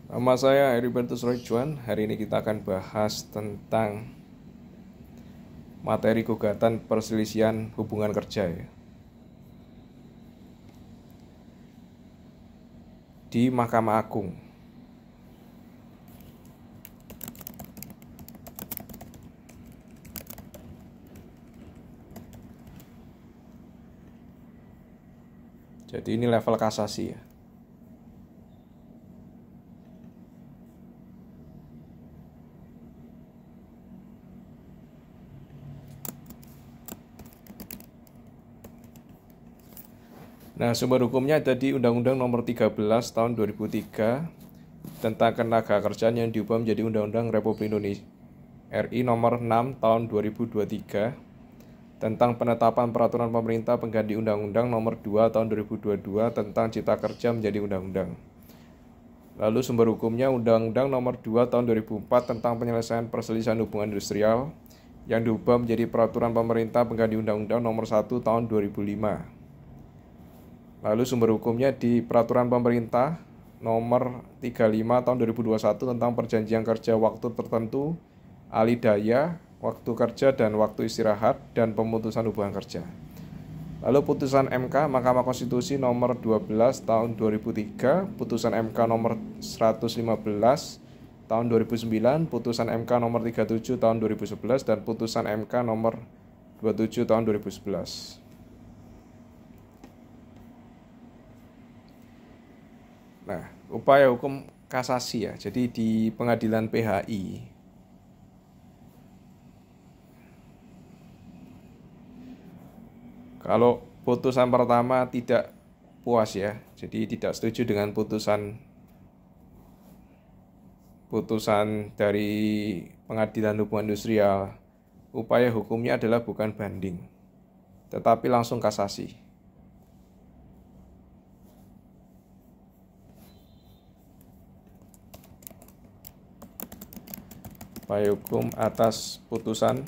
Nama saya Heribertus Royjuan. Hari ini kita akan bahas tentang materi gugatan perselisihan hubungan kerja ya, di Mahkamah Agung. Jadi ini level kasasi ya. Nah, sumber hukumnya ada di Undang-Undang Nomor 13 Tahun 2003 tentang Tenaga Kerjaan yang diubah menjadi Undang-Undang Republik Indonesia RI Nomor 6 Tahun 2023 tentang penetapan peraturan pemerintah pengganti Undang-Undang Nomor 2 Tahun 2022 tentang Cipta Kerja menjadi undang-undang. Lalu sumber hukumnya Undang-Undang Nomor 2 Tahun 2004 tentang penyelesaian perselisihan hubungan industrial yang diubah menjadi peraturan pemerintah pengganti Undang-Undang Nomor 1 Tahun 2005. Lalu sumber hukumnya di Peraturan Pemerintah Nomor 35 Tahun 2021 tentang perjanjian kerja waktu tertentu, alih daya, waktu kerja dan waktu istirahat, dan pemutusan hubungan kerja. Lalu putusan MK Mahkamah Konstitusi Nomor 12 Tahun 2003, putusan MK Nomor 115 Tahun 2009, putusan MK Nomor 37 Tahun 2011, dan putusan MK Nomor 27 Tahun 2011. Nah, upaya hukum kasasi ya. Jadi di pengadilan PHI kalau putusan pertama tidak puas ya, jadi tidak setuju dengan putusan dari pengadilan hubungan industrial, upaya hukumnya adalah bukan banding, tetapi langsung kasasi. Upaya hukum atas putusan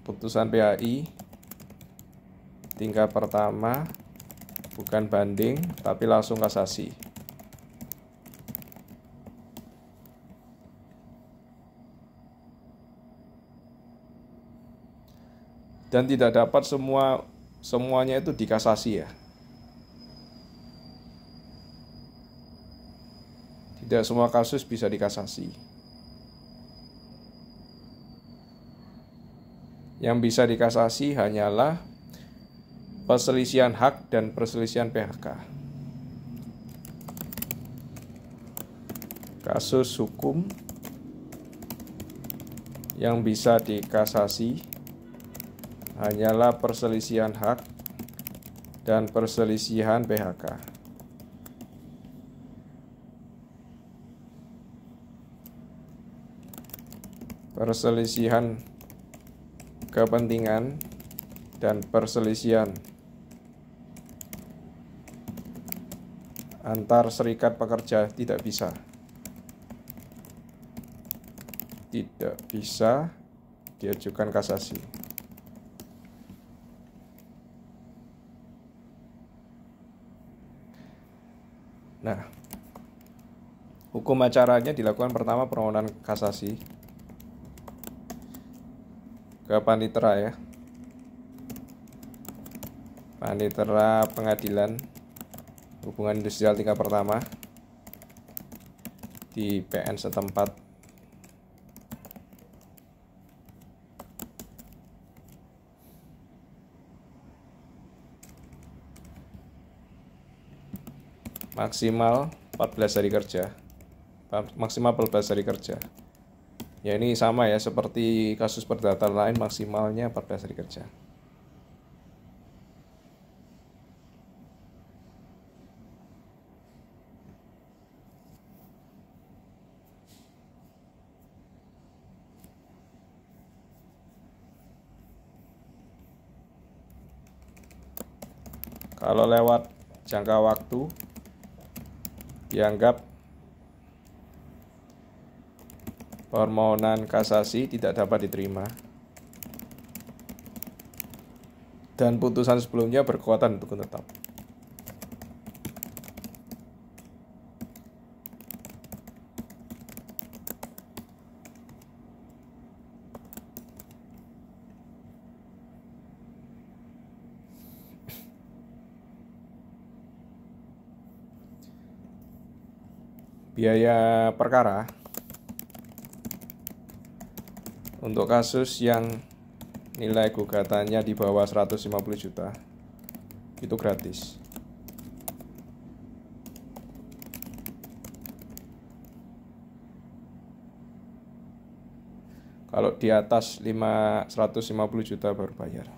putusan PHI tingkat pertama bukan banding tapi langsung kasasi. Dan tidak dapat semuanya itu dikasasi ya. Tidak semua kasus bisa dikasasi. Yang bisa dikasasi hanyalah perselisihan hak dan perselisihan PHK. Kasus hukum yang bisa dikasasi hanyalah perselisihan hak dan perselisihan PHK. Perselisihan kepentingan dan perselisihan antar serikat pekerja tidak bisa diajukan kasasi. Nah, hukum acaranya dilakukan pertama permohonan kasasi ke panitera ya, panitera pengadilan hubungan industrial tingkat pertama di PN setempat. Maksimal 14 hari kerja. Maksimal 14 hari kerja. Ya ini sama ya seperti kasus perdata lain, maksimalnya 14 hari kerja. Kalau lewat jangka waktu dianggap permohonan kasasi tidak dapat diterima dan putusan sebelumnya berkekuatan hukum tetap. Biaya perkara untuk kasus yang nilai gugatannya di bawah 150 juta itu gratis. Kalau di atas 150 juta baru bayar.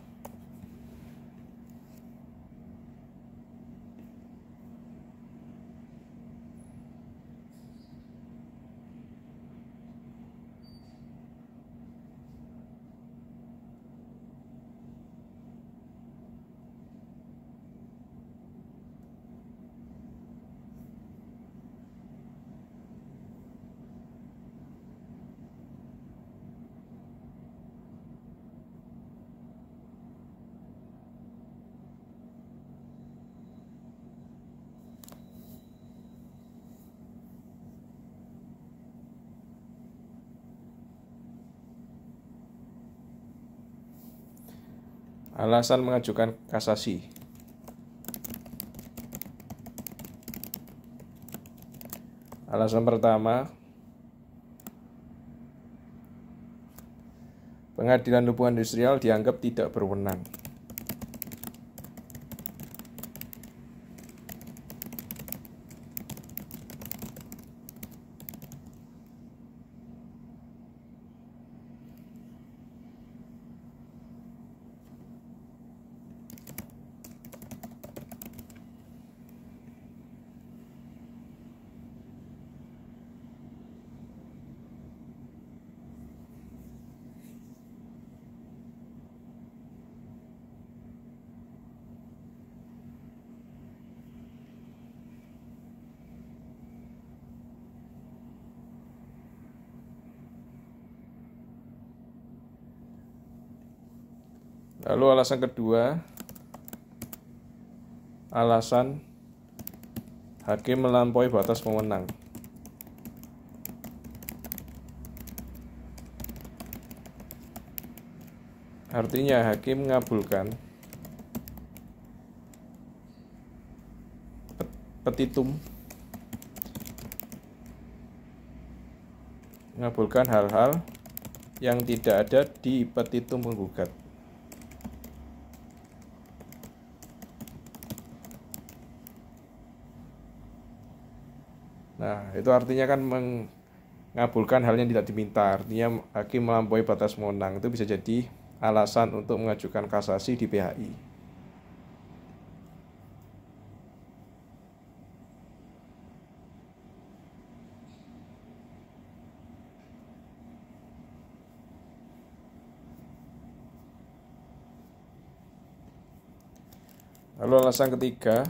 Alasan mengajukan kasasi. Alasan pertama, pengadilan hubungan industrial dianggap tidak berwenang. Lalu alasan kedua, alasan hakim melampaui batas wewenang. Artinya hakim mengabulkan petitum, mengabulkan hal-hal yang tidak ada di petitum penggugat. Nah, itu artinya kan mengabulkan hal yang tidak diminta. Artinya hakim melampaui batas wewenang. Itu bisa jadi alasan untuk mengajukan kasasi di PHI. Lalu alasan ketiga,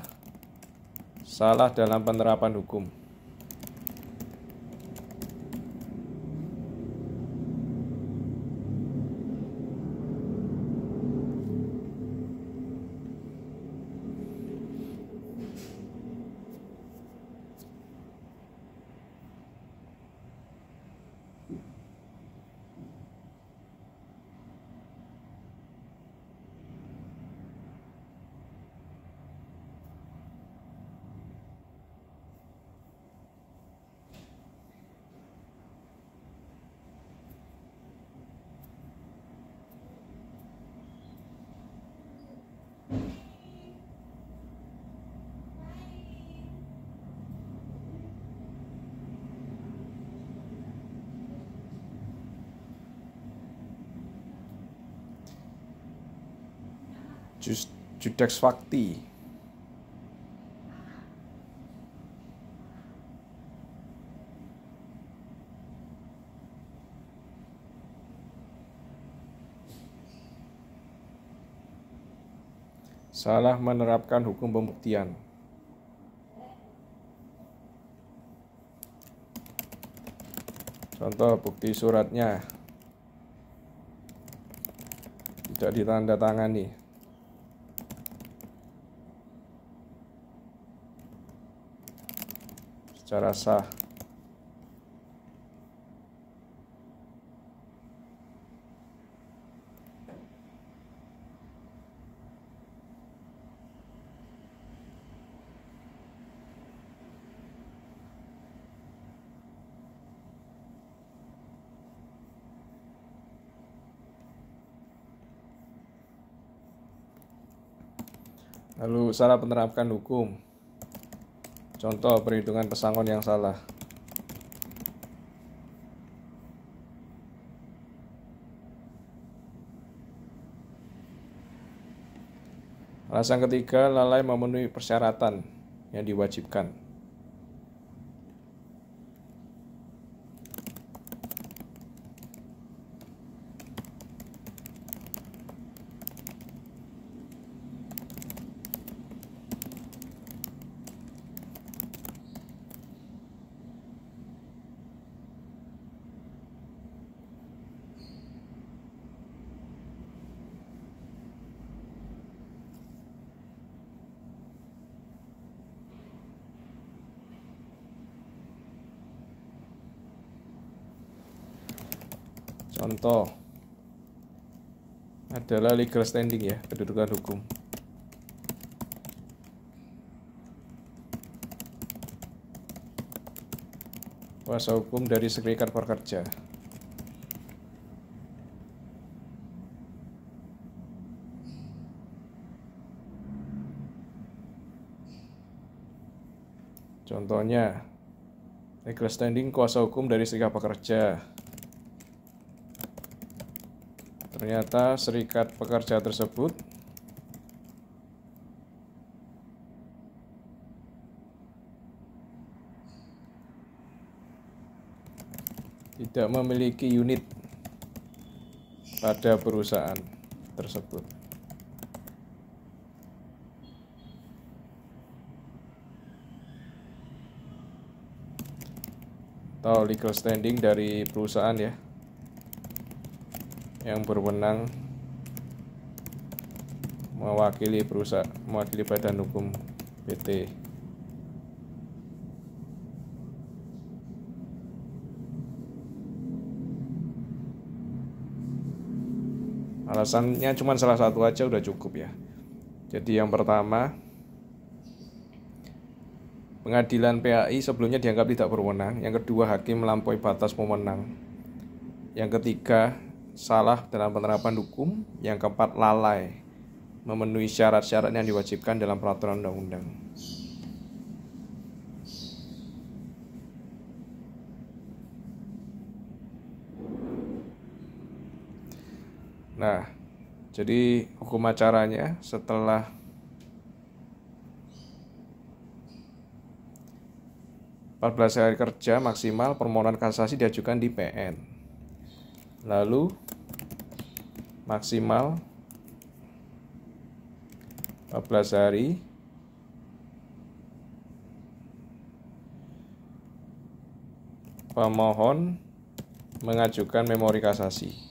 salah dalam penerapan hukum. Judex Fakti. Salah menerapkan hukum pembuktian. Contoh bukti suratnya tidak ditandatangani. Secara sah. Lalu salah menerapkan hukum. Contoh perhitungan pesangon yang salah. Alasan ketiga, lalai memenuhi persyaratan yang diwajibkan. Contoh adalah legal standing ya, kedudukan hukum. Kuasa hukum dari serikat pekerja. Contohnya, legal standing kuasa hukum dari serikat pekerja. Ternyata serikat pekerja tersebut tidak memiliki unit pada perusahaan tersebut. Atau legal standing dari perusahaan ya, yang berwenang mewakili badan hukum PT. Alasannya cuma salah satu aja udah cukup ya. Jadi yang pertama, pengadilan PAI sebelumnya dianggap tidak berwenang. Yang kedua, hakim melampaui batas pemenang. Yang ketiga, salah dalam penerapan hukum. Yang keempat, lalai memenuhi syarat-syarat yang diwajibkan dalam peraturan undang-undang. Nah, jadi hukum acaranya setelah empat belas hari kerja maksimal permohonan kasasi diajukan di PN. Lalu maksimal 14 hari pemohon mengajukan memori kasasi.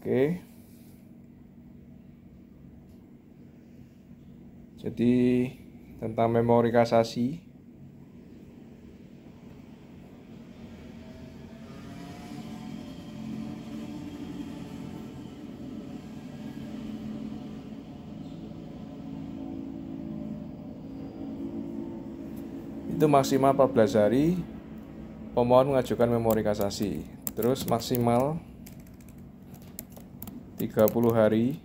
Oke. Jadi tentang memori kasasi, itu maksimal 14 hari pemohon mengajukan memori kasasi. Terus maksimal 30 hari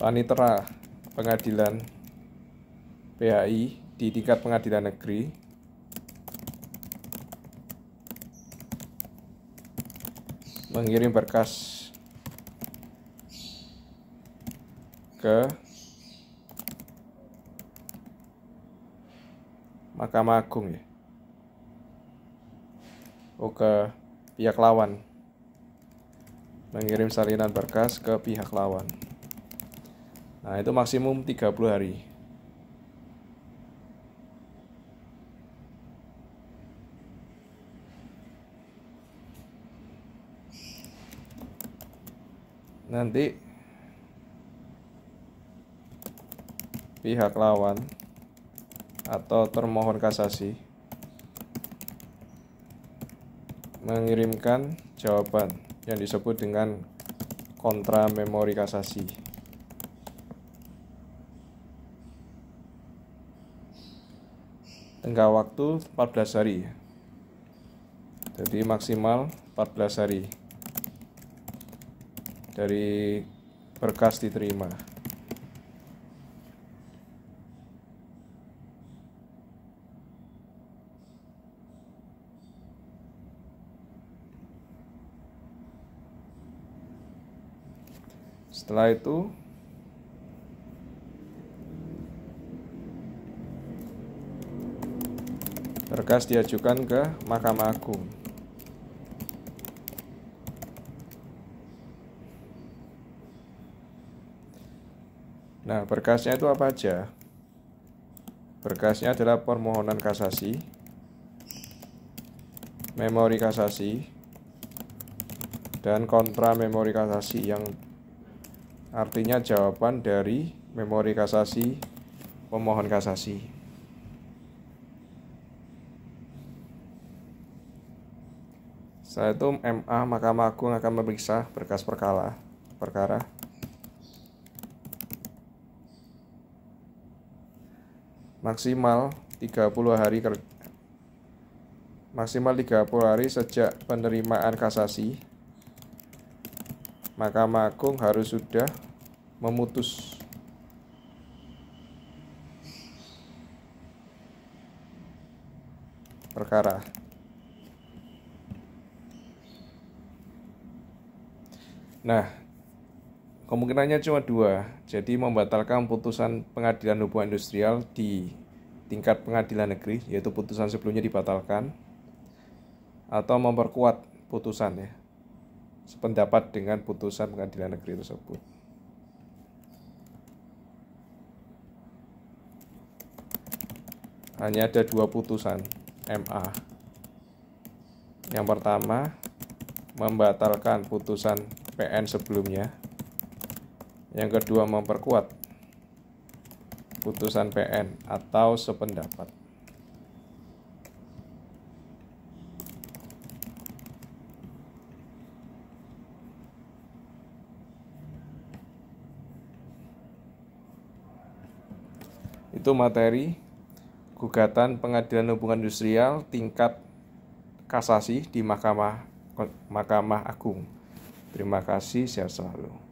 panitera pengadilan PAI di tingkat pengadilan negeri mengirim berkas ke Mahkamah Agung ya, ke pihak lawan mengirim salinan berkas ke pihak lawan. Nah, itu maksimum 30 hari. Nanti pihak lawan atau termohon kasasi mengirimkan jawaban yang disebut dengan kontra memori kasasi. Tenggat waktu 14 hari. Jadi maksimal 14 hari dari berkas diterima. Setelah itu berkas diajukan ke Mahkamah Agung. Nah, berkasnya itu apa aja? Berkasnya adalah permohonan kasasi, memori kasasi, dan kontra memori kasasi, yang artinya jawaban dari memori kasasi pemohon kasasi. Setelah itu MA Mahkamah Agung akan memeriksa berkas perkara. Maksimal 30 hari sejak penerimaan kasasi, Mahkamah Agung harus sudah memutus perkara. Nah, kemungkinannya cuma dua, jadi membatalkan putusan pengadilan hubungan industrial di tingkat pengadilan negeri, yaitu putusan sebelumnya dibatalkan, atau memperkuat putusan, ya, sependapat dengan putusan pengadilan negeri tersebut. Hanya ada dua putusan MA. Yang pertama, membatalkan putusan PN sebelumnya. Yang kedua, memperkuat putusan PN atau sependapat. Itu materi gugatan pengadilan hubungan industrial tingkat kasasi di Mahkamah Agung. Terima kasih, sehat selalu.